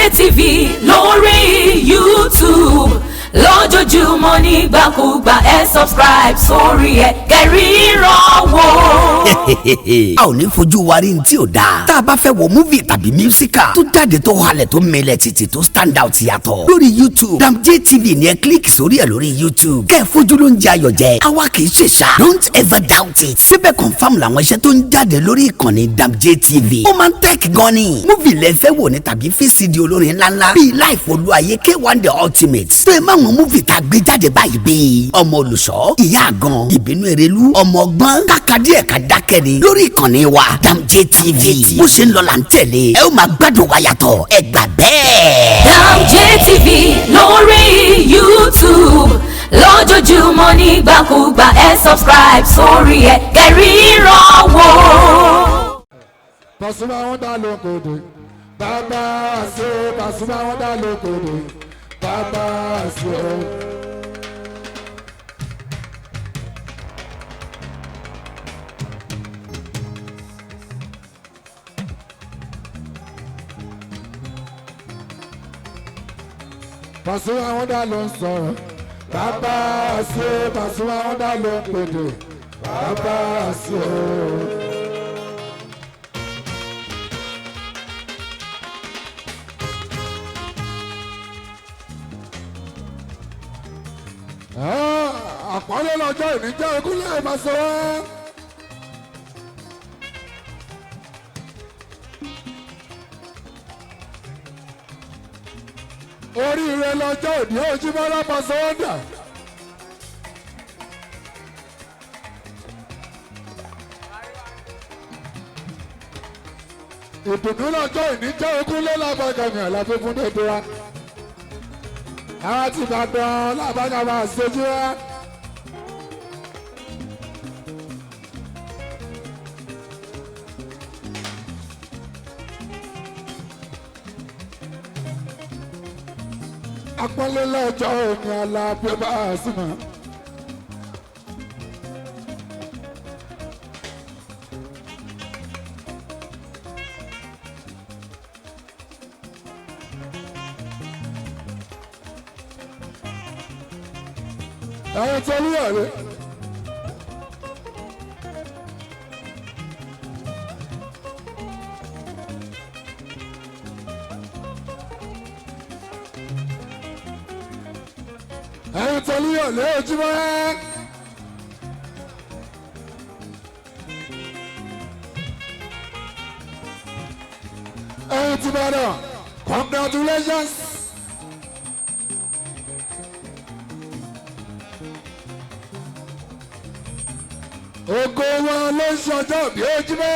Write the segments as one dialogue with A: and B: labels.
A: TV lórí YouTube lójoojúmọ́ nígbàkúgbà ẹ subscribe sórí ẹ kẹ́ríran wò.
B: a ò ní fojú wa rí ní tí ò dáa tá a bá fẹ́ wo múvì tàbí mísíkà tó jáde tó halẹ̀ tó mẹlẹ̀ títì tó stand out yàtọ̀ lórí YouTube Damje TV ni ẹ kílíkì sórí ẹ lórí YouTube kẹ́ ẹ fojú ló ń jẹ ayọ̀ jẹ àwa kì í ṣe ṣá don't ever doubt it síbẹ̀ confam làwọn iṣẹ́ tó ń jáde lórí ìkànnì Damje TV ó máa ń tẹ́ẹ̀kì gan ni múvì lẹ́fẹ́ wò ní tàbí fcd olórin ńláńlá bíi Life Olúayé K1 the ultimate tó ẹ máa wọn múvì tá a gbé jáde báyìí bíi ọmọ olùṣọ́ ìyá àgàn ìbínú erelu ọmọ ọgbọ́n kàkàdí ẹ̀ka dákẹ́ni lórí ìkànnì wa Damje TV bó ṣe ń lọ là ń tẹ̀lé ẹ ó máa gbádùn wa yàtọ̀ ẹ gbà bẹ́ẹ̀.
A: Damje TV lórí YouTube lójoojúmọ́ nígbàkúgbà ẹ subscribe sórí ẹ kẹ́ríran wò.
C: Pasuma wọn dá lókòdè bàbá àṣẹ Pasuma wọn dá lókòdè bàbá àṣẹ. Pasuma wọn dá ló ń sọ̀rọ̀ bàbá àṣẹ Pasuma wọn dá ló ń pèdè bàbá àṣẹ. àpọ́nlé lọ́jọ́ ìníjẹ́ ogúnlẹ̀ máa sọ wá. oríire lọ́jọ́ òní ojúmọ́ lápá sọ́wọ́dà. ìdùnnú lọ́jọ́ ìníjẹ́ ogúnlẹ̀ lábàgàmì àlàfo fún dédé wa. àwọn tí Ìbàdàn lábàgàmì àṣojú wa. àpọ́nlé lọ́jọ́ òní alábẹ́ bá a súnmọ́. àwọn tó ní ọ̀rẹ́. ẹ̀yin tó ní ọ̀lẹ́ ojúmọ́. ẹ̀yin tí bá dọ̀ congratulations. ògo wọn ló ń ṣọjọ́ bí ojúmọ́.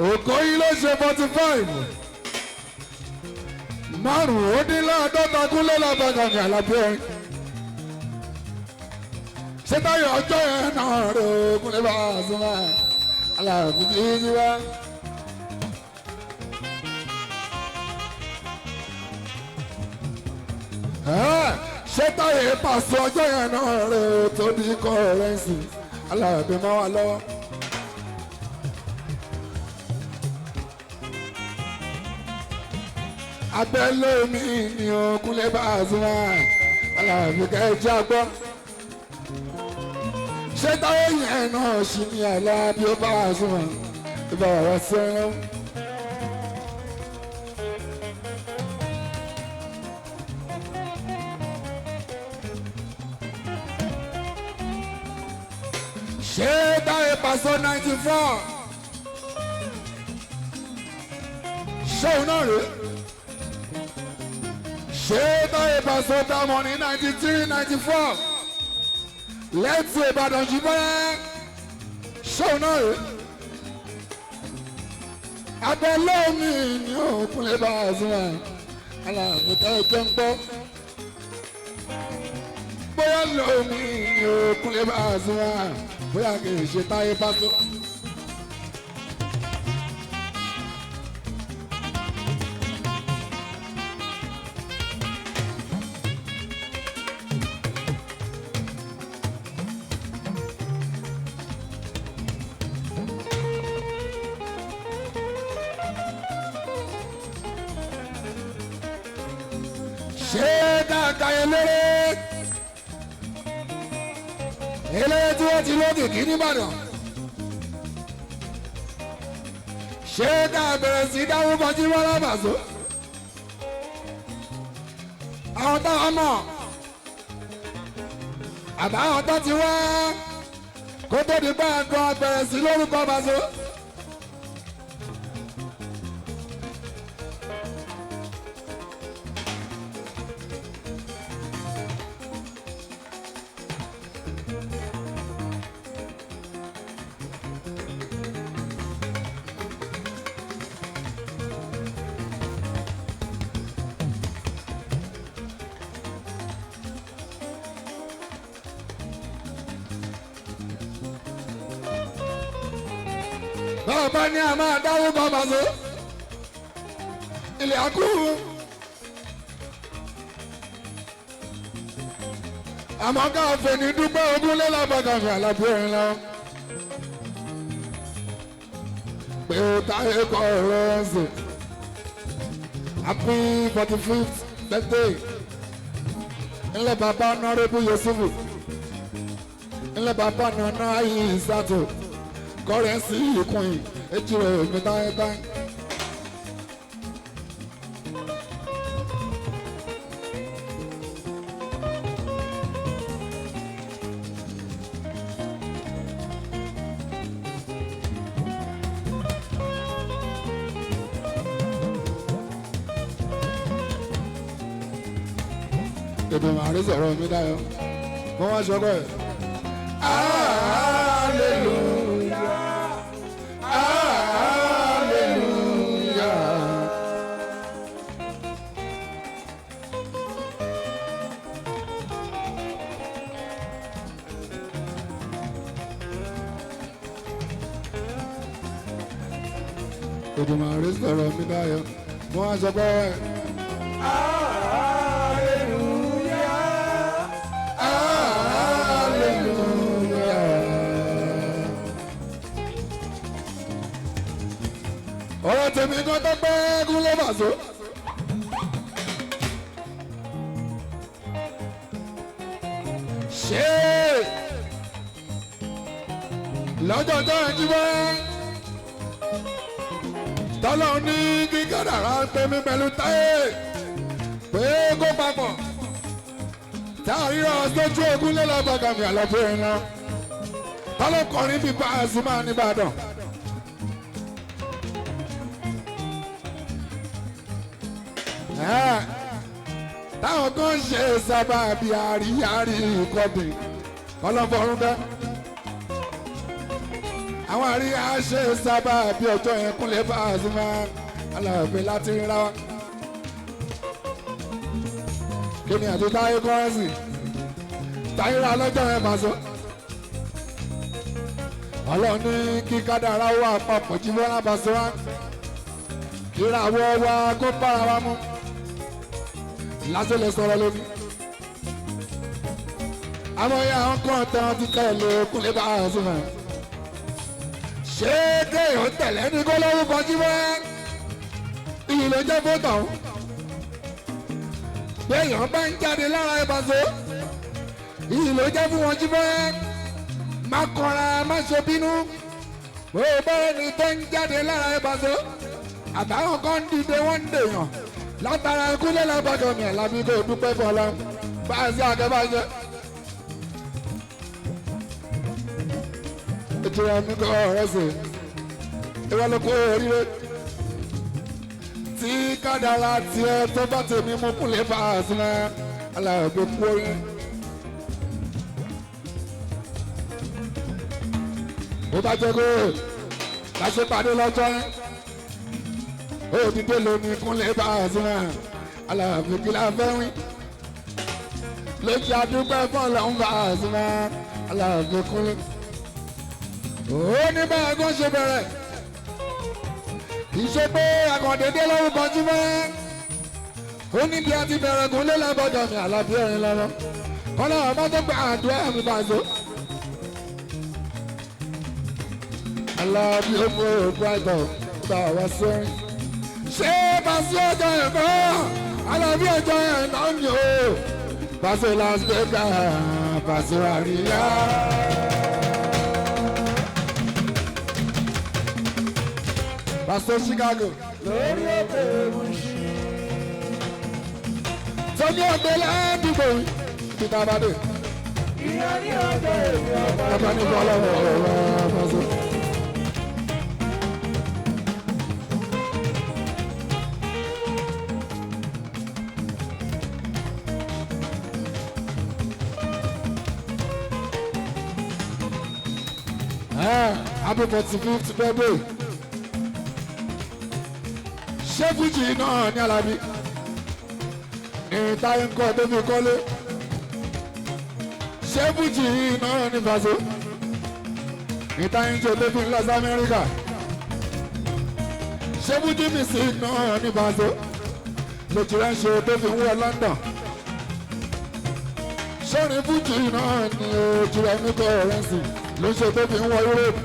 C: ògo yìí ló ṣe 45. márùn-ún ó dín láàdọ́ta kúnlẹ̀ lábàgàmì àlàbẹ́ orin. ṣé táyọ̀ ọjọ́ yẹn náà rẹ̀ kúnlẹ̀ bá a sún wá aláàbí kì í sí wá. ṣé táyọ̀ pàṣẹ ọjọ́ yẹn náà rẹ̀ tó di kọ́rẹ́ǹsì aláàbí máa wà lọ́wọ́. abẹ́lé mi ni Kúnlé Pasuma aláàbí kẹjá gbọ́. ṣé táwọn yẹn náà ṣì ní Alábí Pasuma ìbá wa sẹ́yìn. ṣé táwọn Paso 94 ṣé òun náà rèé. ṣé táyé Paso dámọ̀ ní 93 94 lẹ́tì Ìbàdàn jùmọ́ ṣóun náà rè. abẹ́lé mi ni Kúnlé Pasuma aláàbùtà ẹgbẹ́ ń gbọ́. bóyá lómi ni Kúnlé Pasuma bóyá kì í ṣe táyé Paso. eléyé tí wọ́n ti lókìkí nìbàdàn. ṣé ká bẹ̀rẹ̀ sí dárúkọ jí wọ́n lábàṣọ. àwọn táwọn mọ̀ àbáwọn tó ti wá kó tó di gbàgbọ́ bẹ̀rẹ̀ sí lórúkọ bàṣọ. bá ní a máa dáwó bọ́ bàṣọ ilé àkú àmọ́ káfẹ́ ní dúpẹ́ ogún lélàbàkàfẹ́ àlàbíyẹ̀rin lọ pé ó táyé kọ́ ọ̀rọ̀ ẹ̀sìn happy 45th birthday ńlẹ̀ bàbá honorable Yusufu ńlẹ̀ bàbá nana ayé ìsàtò kọ́rẹ́nsì ìkùn yìí etí rẹ̀ mi táyétáyé. èdè màrí sọ̀rọ̀ mi dáyọ̀ mo wá ṣọkọ ẹ̀. hallelujah hallelujah. èdè màrí sọ̀rọ̀ mi dáyọ̀ mo wá ṣọkọ ẹ̀. ọ̀rọ̀ tèmi kan tó pẹ́ kún ló bàṣọ. ṣé lọ́jọ́ tó ń jí wá tọ́lọ́ ní kí kádàrá tèmi pẹ̀lú táyé pé kó papọ̀ táàríra sójú ogun lélàbàgàmì àlọ́fẹ́ iná tọ́lọ́ kọrin bíi Pasuma nìbàdàn. táwọn kan ṣe sábà bíi àríyárí ìkọ́bì kọ́lọ́fọ́rún dẹ́. àwọn àríyá ṣe sábà bíi ọjọ́ yẹn kúnlẹ̀ Pasuma aláàfin láti rí ra wa. kíni àti táyé kọ́rẹ́nsì táyé ra lọ́jọ́ yẹn Paso. ọlọ́run ní kí kádàrá wà papọ̀ jí bọ́lá Paso wá. kíra wọ́ wá kó bára wa mú. lásán lè sọ̀rọ̀ lónìí. àwọn ya ń kọ́ tán ti tẹ̀lé kúnlẹ̀ Pasuma. ṣé kéèyàn tẹ̀lé ní kó lórúkọ jí wá. iyì ló jẹ́ fótó. béèyàn bá ń jáde lára ẹ̀ Paso. iyì ló jẹ́ fún wọn jí wá. má kọra má ṣe bínú. bó o bá ẹni tó ń jáde lára ẹ̀ Paso. àbáwọn kan dìde wọ́n ń dèèyàn. látara ikú lélàbàgàmì àlàbí kò dúpẹ́ fọlá bá a sí akẹ́bàjẹ́. ètò ẹ̀mí kọ́ ọ̀rẹ́ sí ìwọ ló kó oríire tí kádàrá tiẹ̀ tó bá tèmi mú kúnlẹ̀ Pasuma aláàbò kú orin. ó bá jẹ́ kó láṣẹ pàdé lọ́jọ́ yẹn. òdìdé lómi kúnlẹ̀ Pasuma aláàbò kí la fẹ́ wí. lójú àdúgbò fọlọ́n Pasuma aláàbò kúnlẹ̀. ó ní báyìí kó ṣe bẹ̀rẹ̀ kì í ṣe pé àkàndédé lórúkọ jí mọ́. ó ní bí a ti bẹ̀rẹ̀ kúnlẹ̀ lábàgàmì àlàbí ẹ̀rín lọ́wọ́ kọ́lá ọmọ tó gba àdúrà mi Paso. aláàbí ó fún òkú àìtọ́ gbà wá sórin. ṣé Paso ọjọ́ yẹn kọ́ alábí ọjọ́ yẹn náà ń yò ó Paso Las Vegas Paso àríyá. Pastor Chicago.
D: lórí òkè Mùṣín.
C: Tọ́jú ọ̀gbẹ́ ládùúgbò Peter Abade.
D: Ìyá ní ọjọ́ èmi ọba.
C: Ọba ní bọ́lá ọ̀rọ̀ Pastor. Happy 45th birthday. Ṣé Fújì náà ní Alábí? Ní táyé ń kọ́ tó fi kọ́lé. Ṣé Fújì náà ní Paso? Ní táyé ń ṣe tó fi lọ sí Amẹ́ríkà. Ṣé Fújì music náà ní Paso? Lòtí rẹ̀ ń ṣe tó fi ń wọ London. Ṣé ní Fújì náà ní ojú rẹ̀ ní kọ́rẹ́nsì ló ń ṣe tó fi ń wọ Europe?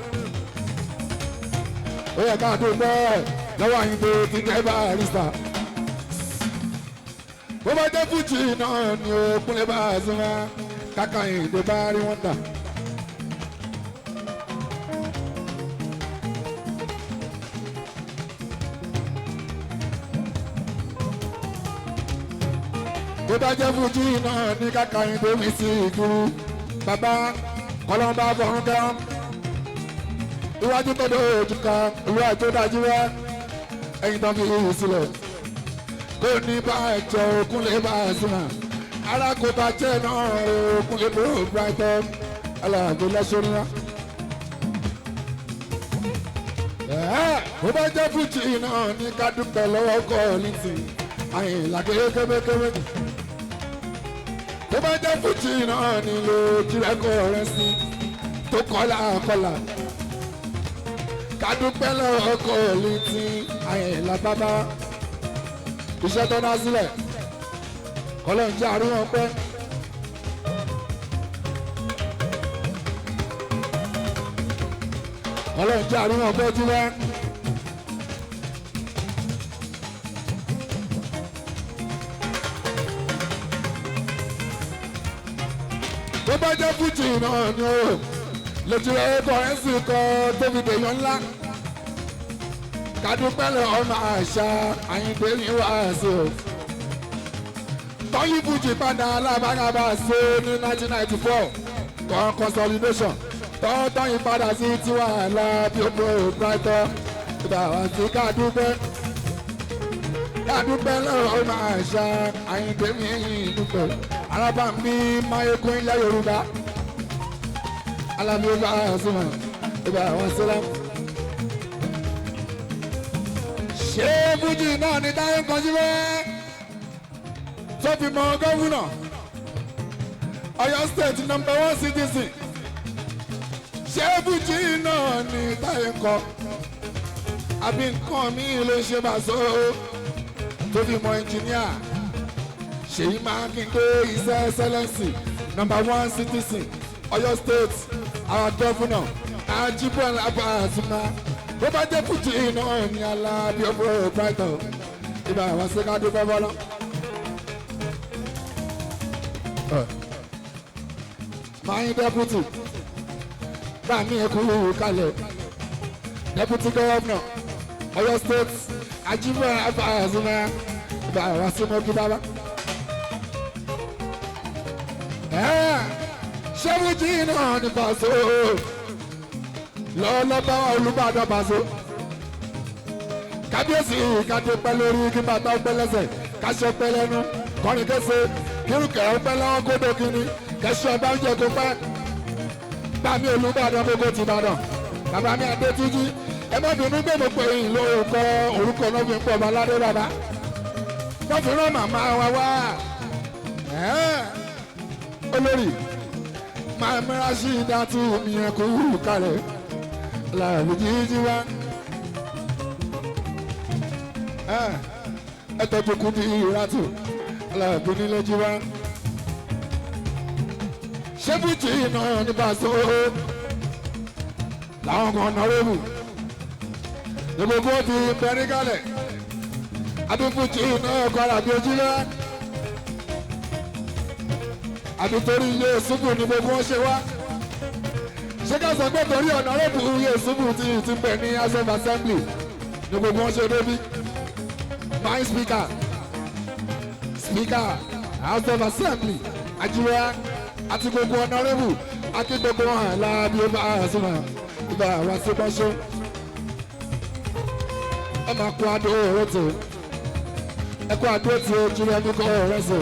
C: Ó yẹ ká dúpẹ́ lọ́wọ́ Àyìndé ti jẹ́ Barrister. Bó bá jẹ́ Fújì náà ni ó kúnlẹ̀ bá a sún wá káka Àyìndé bá rí wọn dà. Bó bá jẹ́ Fújì náà ni káka Àyìndé mi sí ìkúrú. Bàbá kọ́lọ́mbà fọ̀rún kẹ́hán. Iwájú tó dé ojú kan ìwé tó dájú wá ẹ̀yìn tó fi hù sílẹ̀ kó ní bá ẹ̀jẹ̀ òkun lè bá a sùn náà arákòóta jẹ́ náà òkun lè bó brighton aláàbò lọ́sọ̀rọ̀ náà. Bó bá jẹ́ Fújì náà ní ká dúpẹ́ lọ́wọ́ kọ́ lítì Àyìnlá kébékébé. Bó bá jẹ́ Fújì náà ní lójú ẹ̀kọ́ rẹ̀ sí tó kọ́lá. Kádúpẹ́ lọ́wọ́ kọ́ létí Àyìnlá bàbá iṣẹ́ tó ná sílẹ̀ kọ́lọ́ ń jẹ́ àríwọ̀n pẹ́. Kọ́lọ́ ń jẹ́ àríwọ̀n pẹ́ jí wá. Tó bá jẹ́ Fújì náà ni ó lójú ẹ̀kọ́ ẹ̀sì kan tó fi dèèyàn ńlá. Kádúpẹ́ lọ́wọ́ máa ṣá Àyìndé ní wàásù. Tọ́yìn Fújì padà alábàárà ṣe ní 1994 kan consolidation. Tọ́yìn padà sí tiwa lábí ọgbọ́n brighton. Ìgbà wá sí kádúpẹ́. Kádúpẹ́ lọ́wọ́ máa ṣá Àyìndé ní ìdúpẹ́. Alábàámi Máyégún ilẹ̀ Yorùbá. Alábí ọba àṣùmọ̀ ìgbà wọn sílẹ̀. Ṣé Fújì náà ní táyé kan sí wẹ́? Tó fi mọ gọ́fúnà Ọ̀yọ́ state #1 citizen. Ṣé Fújì náà ní táyé kan? Àbí nǹkan mi ló ṣe bá so? Tó fi mọ ẹnjìníà Ṣèyí Mákindé iṣẹ́ ẹsẹlẹ́nsì #1 citizen Ọ̀yọ́ state our governor Ajíbọ́lá Pasuma. Bó bá jẹ́ Fújì náà ní Alábí ọ̀bọ̀ brighton ibà àwọn sẹ́kádé bọ́bọ́lá. Máyín deputy Bámi ẹkú kalẹ̀ deputy governor Ọ̀yọ́ state Ajíbọ́lá Pasuma ibà àwọn sẹ́mọ́kí bábá. Ṣé Fújì náà ní Paso? Lọ́lọ́bá Olúbàdàn Paso. Kábíyèsí ìkàdé pẹ́ lórí kí bàtà ọpẹ́ lẹ́sẹ̀ káṣọ pẹ́ lẹ́nu kọrin kése kírùkẹ́ ọpẹ́ lọ́wọ́ kódó kínní kẹsí ọba ń jẹ kó pẹ́. Bàmí Olúbàdàn gbogbo ti Ìbàdàn bàbá mi Adétúnjí ẹ má bínú pé mo pè yín lórúkọ orúkọ náà fi ń pọ̀ ọmọ aládé bàbá. Wọ́n fi rán màmá wa wá. Olórí máa mẹ́ra sí ìdátú mi yẹn kú kalẹ̀ láàbù jíjí wá. Ẹ tọ́jú kú ní ìrátù láàbù nílé jí wá. Ṣé Fújì náà ní Paso? Làwọn kan nọ́rẹ́bù ìgbòho ti bẹ̀rí kalẹ̀ àbí Fújì náà kọ́ àbí ojúlẹ̀. Àbí torí ilé ìsúnkù ni gbogbo wọn ṣe wá. Ṣé ká sọ pé torí ọ̀nà rẹ̀bù ilé ìsúnkù ti bẹ̀ ní House of Assembly ní gbogbo wọn ṣe débi my speaker house of assembly àjíwá àti gbogbo honorable àti gbogbo wọn hàn láàbí ó bá àṣìmọ ìbá àwọn àṣìbọṣọ ẹ máa kó adó òrótò ẹ kó adó tí ó jírí ẹbí kọ ọrẹsẹ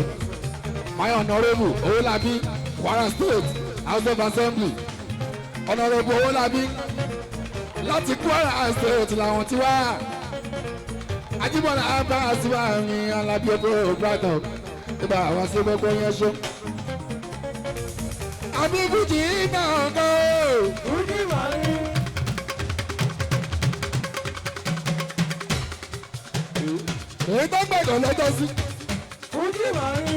C: my honorable Owólabí Kwara State house of assembly honorable Owólabí láti Kwara State làwọn ti wá Ajíbọ́lá abá àṣìwá mi Alábí Ògo Brighton ìbá àwọn sí gbogbo yẹn ṣó. àbí Fújì náà kọ́
D: Fújì màrí.
C: èyí tó gbẹ̀gàn lọ́jọ́ sí.
D: Fújì màrí.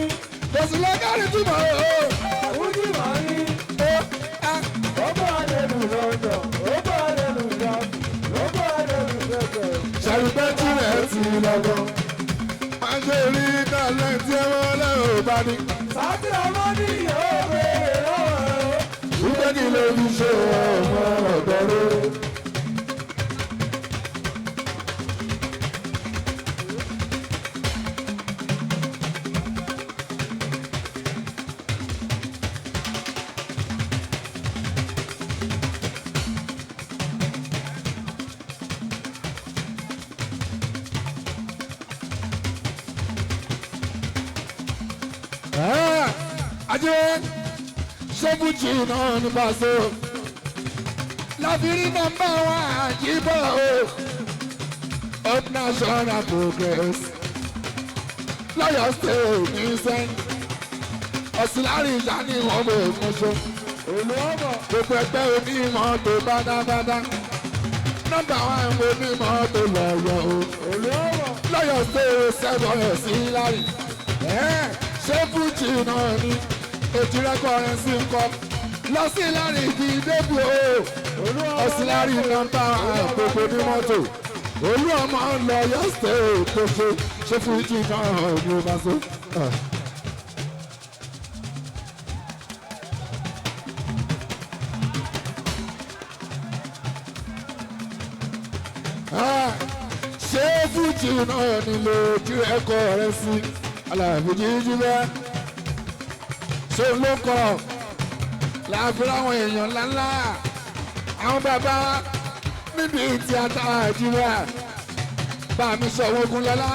C: lọ́sùn lọ́kàrí tí mo rò ó.
D: Fújì màrí. Ó bá lẹ́nu lọ́dọ̀, ó bá lẹ́nu lọ́dọ̀, ó bá lẹ́nu lọ́dọ̀.
C: ṣàrùbẹ́tì rẹ̀ ti lọ́gọ́. máa ṣe rí kálẹ̀ tí ẹ wọ́n lẹ́rù bá ní.
D: Sátì ọmọ ní yóò béèrè lọ́wọ́ rẹ̀.
C: wípé kí ló fi ṣe ọmọ ọ̀dọ́ rẹ̀. ajé ṣẹ́fújì náà ní Paso láfírí nọ́mbà wọn àjíbọ̀ o up national progress lọ́yọ̀ state ní sẹ́yìn ọ̀sìlárì ìjà ní wọ́n bò mọ́ṣọ́
D: Olúọmọ.
C: gbogbo ẹgbẹ́ onímọ̀ tó bádábádá nọ́mbà wọn onímọ̀ tó lọ́yọ̀ o
D: Olúọmọ.
C: lọ́yọ̀ state sẹ́bọ̀ ẹ̀ sí lárí ṣẹ́fújì náà ní ètùrẹ́kọ̀ọ́rẹ́ sí nǹkan lọ sí láàrin ibi débù o ọ̀sìlárí nọ́mbà gbogbo ní mọ́tò olú ọmọ lọ yọ̀ọ́sẹ̀ tó ṣe fújì náà ní o bá so. ṣé fújì náà nílò ètùrẹ́kọ̀ọ́rẹ́ sí aláàbòjì jíjẹ́ ṣé ló kọ láàfin àwọn èèyàn ńláńlá àwọn bàbá níbi tíátà àjíwá bá mi sọ̀rọ̀ ogun lọ́lá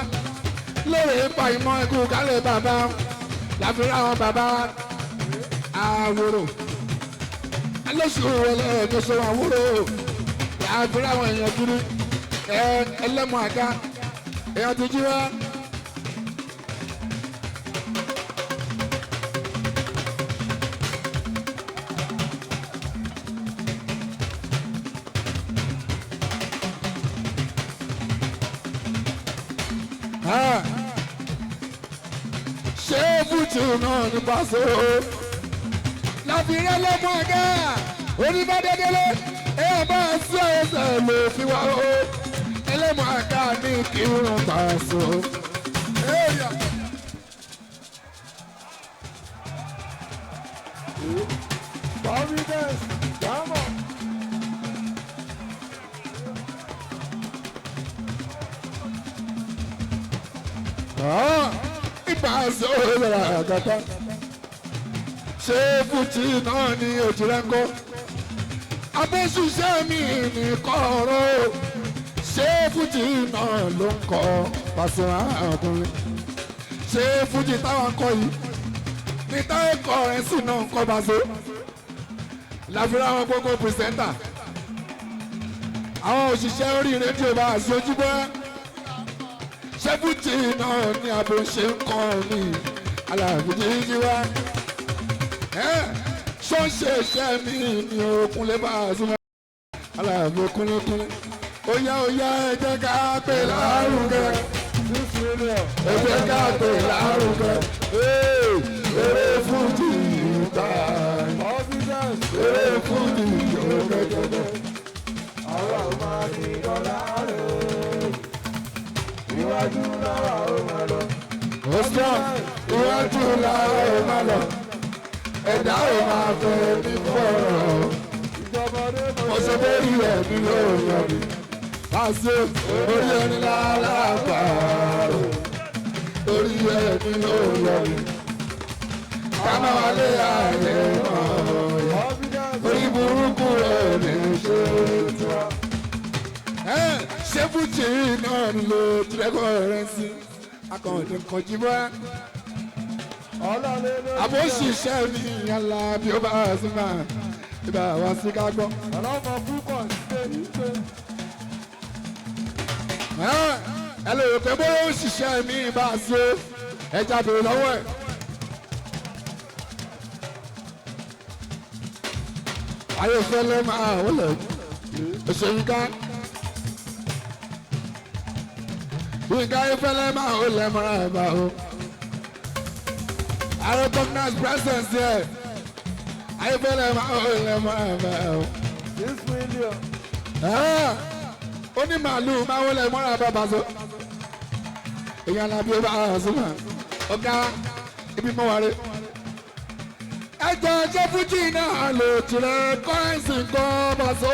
C: lórí ipa ìmọ̀ ikú kálẹ̀ bàbá láàfin àwọn bàbá àwòrò alóṣù wọlé ẹ̀ẹ́dẹ́sọ̀ àwòrò láàfin àwọn èèyàn kiri ẹlẹ́mọ̀ àga èèyàn ti jíwá. ṣé fújì náà ní Paso láfíìrẹ́ lọ́mọ ẹ̀gá oníbàdédélé ẹ̀ bá sí ẹsẹ̀ lè fi wá o ẹlẹ́mọ̀ ẹ̀gá ní kírun Paso.
D: Providence, dámọ̀.
C: Paso ìlera àgàtà ṣé fújì náà ní òjìrẹ́ńkọ́ abẹ́sùsẹ́ mi ní kọ́ọ̀rọ̀ ṣé fújì náà ló ń kọ́ Paso ọkùnrin ṣé fújì táwọn kọ́ yìí ní táwọn kọ́ ẹ̀ sì náà ń kọ́ Paso láfíra àwọn gbogbo pìrìsẹ́ńtà àwọn òṣìṣẹ́ orí rédíò bá aṣojú bọ́ ṣẹ́fújì náà ní abo ṣe ń kọ́ mi aláàbíjì jí wá ṣọ́ọ̀ṣì iṣẹ́ mi ní okun lè bá a súnmọ́ aláàbí kúnlẹ́kúnlẹ́ ó yá ẹ jẹ́ ká pè lárugẹ ẹ jẹ́ ká pè lárugẹ eré fújì ìgbà eré fújì ìjọba
D: Àwa ò máa ní dọ́là rẹ̀. Iwájú láwa ò máa lọ.
C: Oscar iwájú làwọn ò máa lọ ẹ̀dá ò máa fẹ́ ní fọ́ọ̀rọ̀
D: Ìjọba ọdún
C: mo ṣe bẹ́ẹ̀rì ẹ̀ ní lóòrùn ọ̀bì Pàṣẹ orí ẹni lálàbàrò orí ẹni ló yọ mí. Káná wálé ààrẹ ọ̀yọ́ orí burúkú rẹ̀ ní ṣe tiwa. Ṣé fújì náà ń lo tìrẹ́kọ̀ rẹ̀ sí akọ̀ọ̀dẹ̀ kọjú bá? Àbó ṣiṣẹ́ ní ìyànlá bí ó bá sún náà ibà wá sí ká gbọ́.
D: ọlọ́mọ púpọ̀ ṣe ìṣe.
C: Ẹ lè rò pé bóyá ó ṣiṣẹ́ mi bá a ṣe ẹja bèrè lọ́wọ́ ẹ̀. Ayọ̀fẹ́lẹ́ máa wọlé òṣèlú ká. Yínká Ayọ̀fẹ́lẹ́ máa wọlé mọ́ra ẹ̀ bá o. I recognize presence here. Ayọ̀fẹ́lẹ́ máa wọlé mọ́ra ẹ̀ bá o.
D: 6 million.
C: Ó ní màálù máa wọlé mọ́ra bàbá so. Èèyàn làbí ó bá a sùn mọ́. Ọ̀gá ibi mọ́ wa rẹ̀. Ẹjọ́ ṣé fújì náà lò tirẹ̀ kọ́rẹ́ǹsì kan bá so.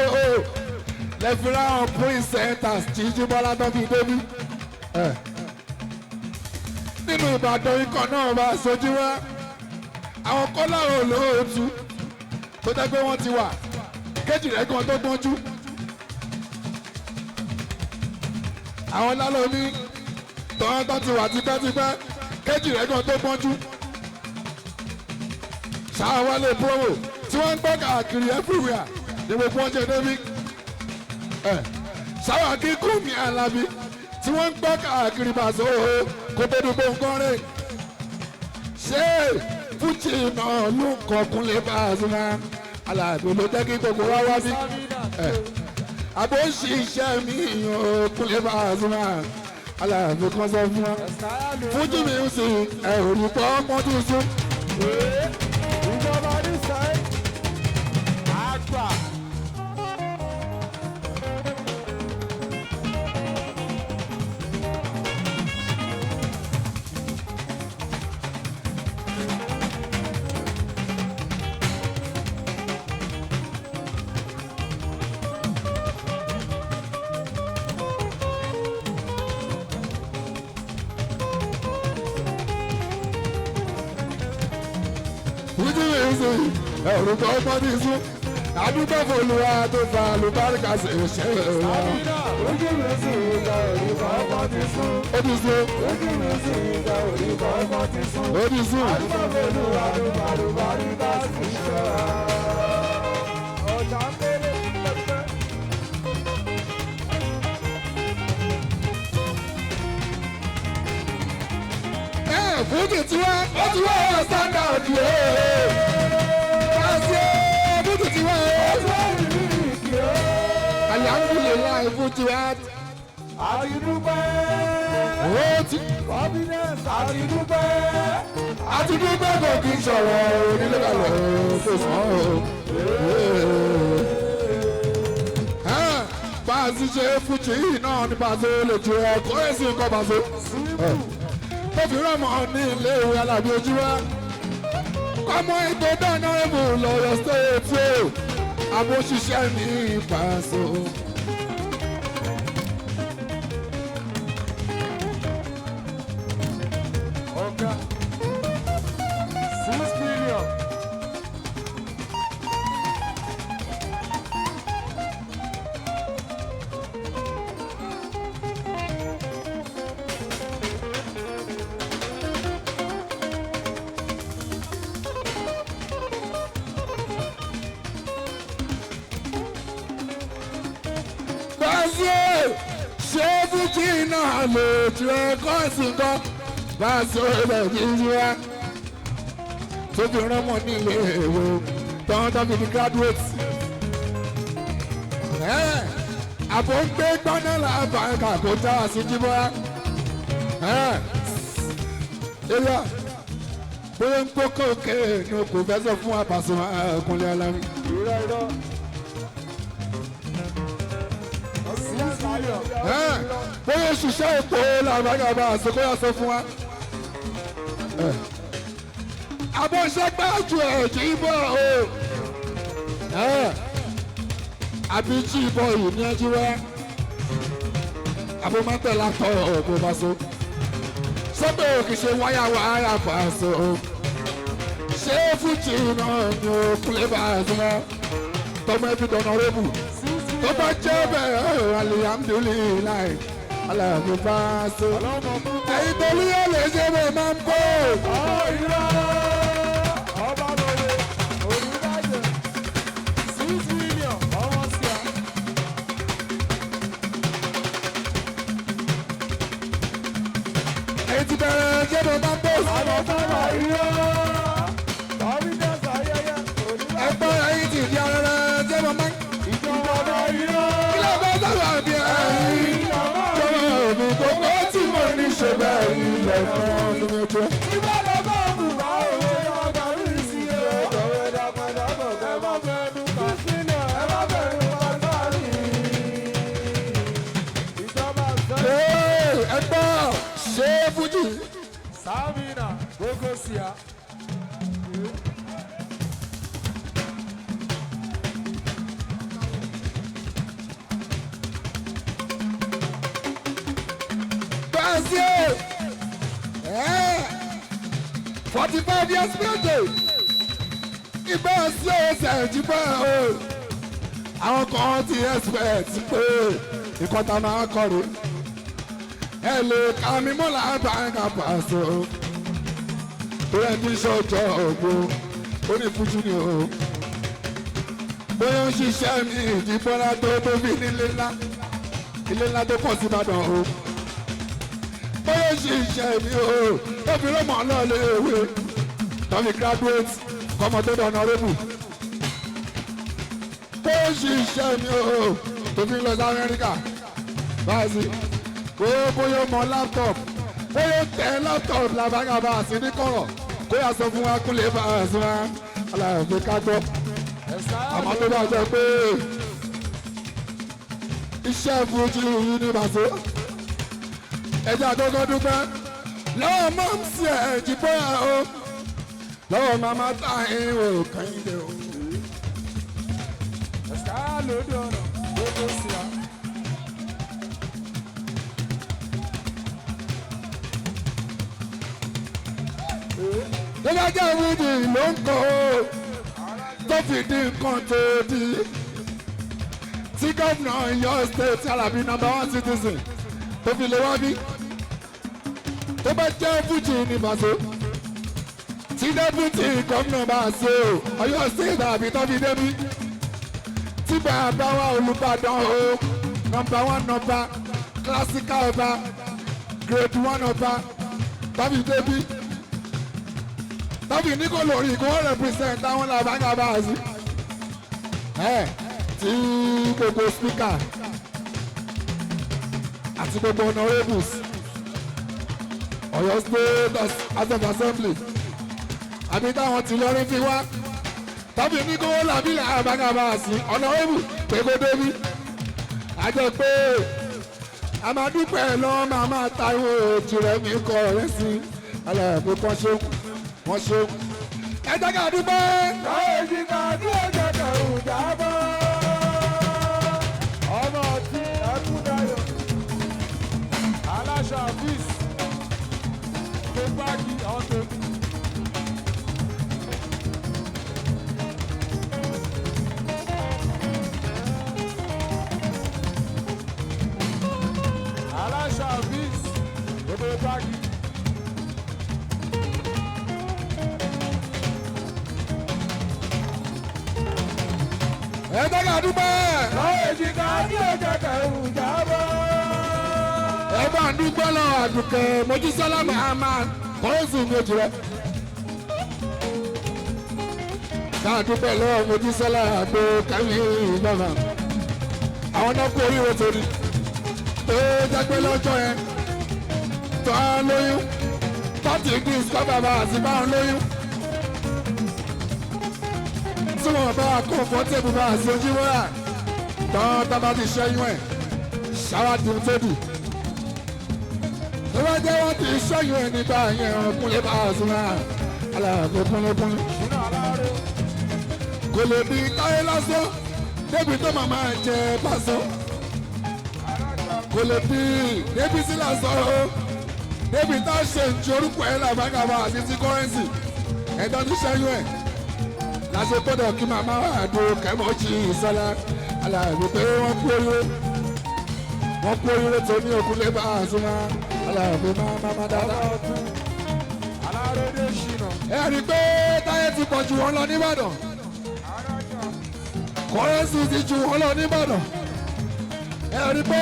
C: Lẹ́fìrà hàn pírísẹ́ńtàs jíjí bọ́lá tó fi débi. Nínú Ìbàdàn ikọ̀ náà bá sojú wá. Àwọn kọ́lá olóòtú tó jẹ́ pé wọ́n ti wà. Kéjì rẹ̀ kan tó gbọ́njú. Àwọn lálọ́mí tọ́wọ́n ti wà tipẹ́tipẹ́. Kéjì rẹ̀ kan tó gbọ́njú. Ṣáwálé promo tí wọ́n ń gbọ́ káàkiri everywhere ní gbogbo ọjọ́ débi. Ṣáwá kíkú mi Alábí tí wọ́n ń gbọ́ káàkiri Paso kó tó dùgbò nǹkan rẹ̀. Ṣé fújì náà ló ń kọkúnlé Pasuma Alábí ló jẹ́ kí gbogbo wá wá bí? Àbó ń ṣiṣẹ́ mi kúnlé Pasuma Alábí kan sọ fún wa. Fújì mi ń sìn ẹ̀rù pọ̀ ọmọ tó sún.
D: Ìjọba ní sáyé àgbà.
C: Orúkọ ọmọdé sún àdúgbò fòlùwà tó fa àlùbáríkà sí ṣe wá.
D: Ojú mi sì ìgbà orúkọ ọmọ ti sún.
C: Ó ti sún.
D: Ojú mi sì ìgbà orúkọ ọmọ ti sún.
C: Ó ti sún.
D: Àdúgbò pẹ̀lú àlùbáríkà sí ṣe wá. Ọjà ń bèrè pẹ́pẹ́.
C: Fújì tí wá ó ti wá ọ̀rọ̀ standard yìí. Fújì tí wá Alhamdulillah Fújì wá.
D: Àdìdúpẹ́.
C: Ó ti
D: Confidence àdìdúpẹ́.
C: àtidúgbò kò kí n sọ̀rọ̀ onílé balẹ̀ tó sàn ó. Bá a ti ṣe Fújì yìí náà ní Paso lè ju ẹ̀kọ́ ẹ̀sìn nǹkan Paso. Tó fi rọ́mọ ní ilé ìwé Alábí ojú wa. Ọmọ ètò dáná ẹ̀bù lọ́yọ̀ stéètì o. Àbóṣiṣẹ́ ní Paso.
D: Ọ̀gá 6 million.
C: Paso ṣé Fújì náà lè tirẹ̀ kọ́ọ̀sì kan. Paso ilẹ̀ jíjí wá. Tó fi rọ́mọ ní ilé ìwé tọ́wọ́n tó fi di graduate. Àbò ń gbé gbọ́ná làbàkà kó tá a sí jíbọ́. Ilé bóyá ń kókó òkè ní kò fẹ́ sọ fún Pasuma Kúnlé Alábí.
D: Irọ́ irọ́. 6 million.
C: Bóyá òṣìṣẹ́ ètò làbàkà bá àsokóyà sọ fún wa. Àbọ̀ṣẹ́ gbájú ẹ̀ kì í bọ̀ o. Àbí jí ìbọn yìí ní ẹjú wá. àfọmọ́tẹ̀ látọ̀ ọ̀gbọ̀n bá so sọ́dọ̀ kì í ṣe wáyà pàṣẹ o ṣé fújì náà ni o kúlẹ̀ bá a sọ tọmọ ẹbí dọ̀nà rẹ́bù tó bá jẹ́ bẹ́ẹ̀ alihamdulilayi aláàbò bá a so ẹ̀yin tó ní yóò lè ṣe bẹ́ẹ̀ máa ń kó.
D: ìrọ̀ ọba lóye olùdájọ́ 6 million ọmọ sí a.
C: ẹ̀yin ti bẹ̀rẹ̀ ṣé bẹ́ẹ̀ máa ń kó.
D: àwọn sábà ìrọ̀ tọ́bídẹ́sì ayẹyẹ olùdájọ́.
C: ẹgbẹ́ ẹ̀yin ti di arẹrẹ ṣé bẹ́ẹ̀ máa ń.
D: ìjọba ìrọ̀.
C: ilé ẹgbẹ́ sábà bí ẹ̀yin jọ̀wọ́ òbí gbogbo tí mo ní ṣe bẹ́ẹ̀ ilẹ̀ fún ọdún méjì.
D: ìbálẹ̀ bá òkú bá òwe ọgbà rí sí i. ìjọba ìdàpọ̀dàpọ̀ ẹ má bẹ̀rù kásínà ẹ má bẹ̀rù pàtàkì. ìjọba sẹ́yìn.
C: ẹgbẹ́ ṣé fújì.
D: sábìnà gbogbo sí a.
C: Brazil 45 years birthday ìgbà sí ọ̀sẹ̀ ìjìbá o àwọn kan ti expect pé nǹkan tá a máa kọ̀rọ̀ ẹ lè ka mi mọ́lá báńkà pàṣẹ o tó rẹ̀ ní sọ́jọ́ ògbó ó ní fújú ni o bóyá ń ṣiṣẹ́ mi ìdìbọ́lá tó tóbi nílé ńlá ilé ńlá tó pọ̀ sí Ìbàdàn o bóyá ṣiṣẹ́ mi o tóbi ló mọ̀ náà lé ewé tọ́mi graduate kọ́mọ tó dọ̀nà rébù bóyá ṣiṣẹ́ mi o tóbi lọ sí Amẹ́ríkà báyìí bóyá mọ laptop bóyá tẹ laptop làbágàbà àti níkọ̀rọ̀ kó yà sọ fún wa kúnlẹ̀ bá a sọ wa aláàbò ká gbọ́ àmọ́ tó bá jẹ pé iṣẹ́ fújì yìí ní bàtó ẹjẹ́ àkọ́kọ́ dúpẹ́ lọ́wọ́ mọ́ ń ṣe ẹ̀jì bóyá o lọ́wọ́ màmá tá ìwé kẹ́hìndé o.
D: ẹ̀sà lóde ọ̀nà gbogbo sí a.
C: tó bá jẹ́ fújì ló ń kọ́ o tó fìdí nǹkan tó di tí gómìnà Ọ̀yọ́ state Alábí #1 citizen tó fi lè wá bí tó bá jẹ́ fújì ní bàtó tí dẹ́bùtì gómìnà bá ṣe o Ọ̀yọ́ state àbí tó fi débí tí bàbá wa Olúbàdàn o #1 ọba classical ọba grade 1 ọba tó fi débí tó fi ní kó lórí kó represent àwọn làbáńgá bá a sí tí gbogbo speaker àti gbogbo honourables Ọ̀yọ́ state house of assembly àbí táwọn ti lọrí fi wá tàbí ní kó làbílẹ̀ àbágàbà sí honourable pé kó débi àjọ pé a máa dúpẹ́ lọ́wọ́ máa Táíwò tirẹ̀ mi kọ́ ọ̀rẹ́ sí aláàbò kan ṣeun wọ́n ṣeun ẹ jẹ́ ká dúpẹ́.
D: káyọ̀sí ká tí ó jẹ́ kẹrù jábọ́ ọmọ tí ẹkúndayọ̀ aláṣà fíìs tó gbági ọ̀tọ̀. aláṣà fíìs tó gbági.
C: ẹ jẹ́ ká dúpẹ́.
D: káyọ̀sí ká tí ó jẹ́ kẹrù jábọ́.
C: ẹ bá ń dúpẹ́ lọ Àdùkẹ́ Mojísọ́lá Muhammad kọ́ọ̀sì méjì rẹ̀. ká dúpẹ́ lọ Mojísọ́lá àgbo kẹ́mi bàbá. àwọn náà kú oríire torí tó jẹ́ pé lọ́jọ́ yẹn tó á lóyún tọ́tì discover bàbá àti bá ń lóyún. tí wọ́n bá comfortable bá àti ojú wọ́rà tán tá bá ti ṣẹ́yún ẹ̀ ṣáwádìí ń tóbi. tó bá jẹ́ wọ́n ti ṣẹ́yún ẹ̀ nígbà yẹn ọkùnrin bá a sún náà aláàbò kúnlẹ́kúnlẹ́. kò lè di táyé lásán débi tó máa máa jẹ pásọ. kò kò lè bí débi sí là sọ̀rọ̀ débi tá a ṣe ń ju orúkọ ẹ̀ làbágàbà àti ti kọ́rẹ́nsì ẹ̀dọ́ ní sẹ́yìn ẹ̀ láṣẹ gbọ́dọ̀ kí màmá àdó kẹ́mọ́jì ìsọ́lá aláàbí pé wọ́n kú oríire tó ní òkúlé bá a súnmọ́ aláàbí má dáadáa.
D: alárédè ṣìnà.
C: ẹ rí i pé táyé ti pọ̀ ju wọn lọ nìbàdàn kọ́rẹ́nsì ti ju wọn lọ nìbàdàn ẹ rí i pé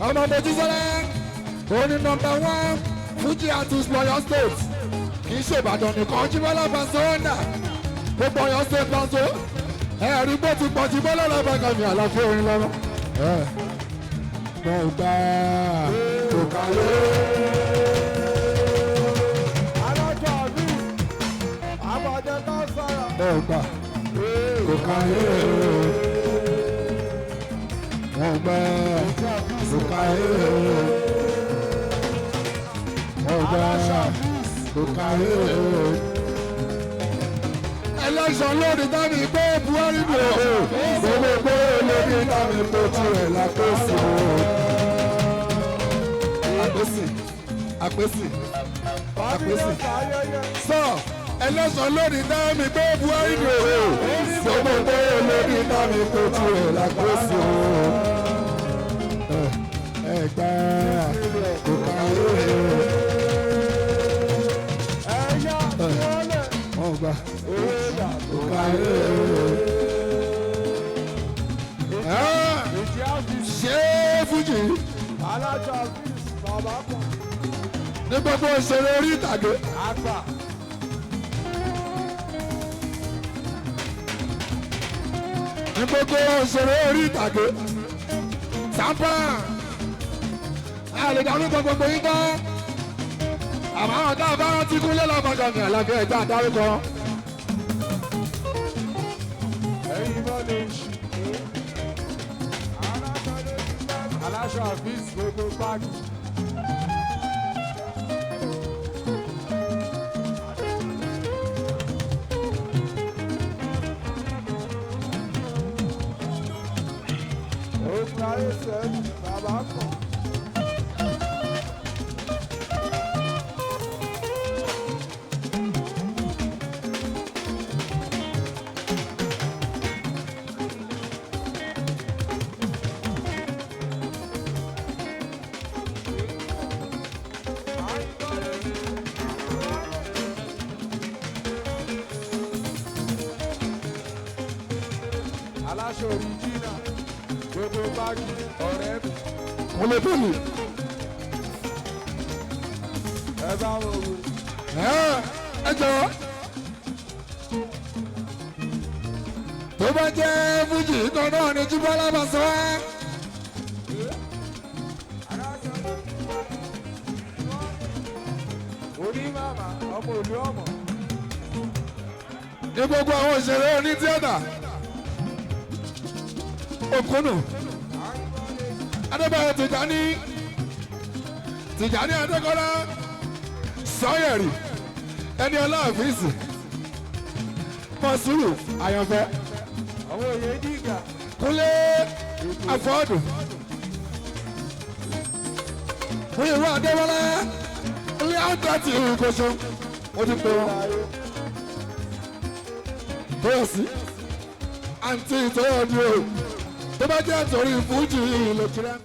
C: ọmọ Mojísọ́lá òun ni #1 Fuji artist lọ́yọ̀ state kì í ṣe Ìbàdàn nìkan Jíbọ́lá Banso Honda gbogbo Ọ̀yọ́ state Banso ẹ rí i pé ti pọ̀ Jíbọ́lá lọ́bàgà mi àlàfo orin lọ́rọ́ mo gbà tó kàwé.
D: alájọ àbí àbàjẹ ká sára.
C: mo gbà tó kàwé. mo gbà tó kàwé. mo gbà tó kàwé. ẹlẹ́sàn lórí tàbí pé Buhari bò ó gbogbo pé lórí tàbí pé tirẹ̀ lápèsè àpèsè sọ ẹlẹ́sàn lórí tàbí pé Buhari bò ó gbogbo pé lórí tàbí pé tirẹ̀ lápèsè ẹgbẹ́ kò kàwé ọgbà òkàlẹ ṣé Fújì
D: alájọ àbí bàbá kan.
C: ní gbogbo òṣèré orí ìtàgé
D: àgbà.
C: ní gbogbo òṣèré orí ìtàgé Sampa àlèdàlú gbogbo yín tán àmọ́ àwọn tá a bá rántí kúnlẹ̀ lọ́mọdé ní àlàfẹ́ ẹ̀gbá dárúkọ.
D: ẹ̀yin bá lè ṣì. aláṣọ àbí gbogbo páàkì. òkú ayé sẹ́yìn bàbá kan. aláṣọ òrìjìnà gbogbo báàgì ọ̀rẹ́ mi.
C: mo lè bẹ̀rù.
D: ẹ bá wọn wò.
C: ẹ jọ̀wọ́ tó bá jẹ́ Fújì kan náà ni Jíbọ́lá Banso wá.
D: orí màmá ọmọ òlú ọmọ.
C: ní gbogbo àwọn òṣèré oní tíátà Òkúnnù Adébáyọ̀ Tìjání Adékọ́lá Sanyẹ̀rì Ẹniọlá Àfíìsì Mọ̀súrù Àyànfẹ́
D: àwọn òye dìgbà.
C: Kúnlé Afọ́dù Múyìwá Adéwọlá ilé àǹtàtì ìkóso ó ti pè wọ́n Tóyọ̀sí àǹtí ìtọ́yọ̀dúró tó bá jẹ́ àtọ̀rí Fújì ìlòkìlẹ̀ ńkọ́.